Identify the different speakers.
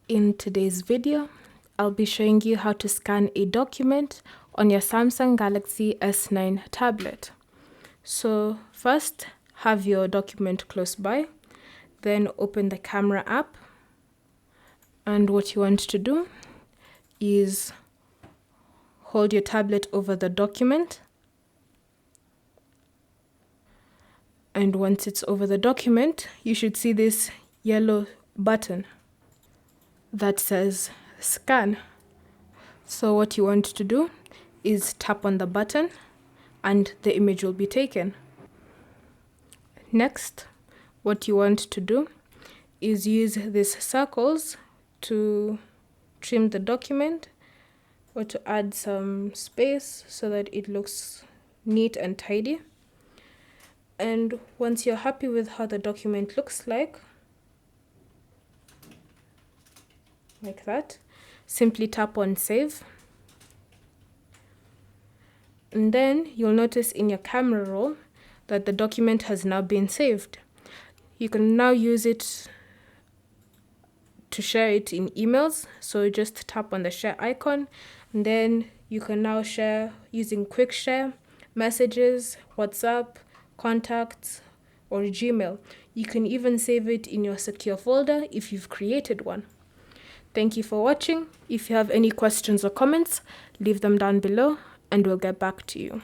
Speaker 1: In today's video, I'll be showing you how to scan a document on your Samsung Galaxy S9 tablet. So first, have your document close by, then open the camera app, and what you want to do is hold your tablet over the document, and once it's over the document, you should see this yellow button that says scan. So what you want to do is tap on the button and the image will be taken. Next, what you want to do is use these circles to trim the document or to add some space so that it looks neat and tidy. And once you're happy with how the document looks like that, simply tap on save. And then you'll notice in your camera roll that the document has now been saved. You can now use it to share it in emails. So just tap on the share icon, and then you can now share using quick share, messages, WhatsApp, contacts, or Gmail. You can even save it in your secure folder if you've created one. Thank you for watching. If you have any questions or comments, leave them down below and we'll get back to you.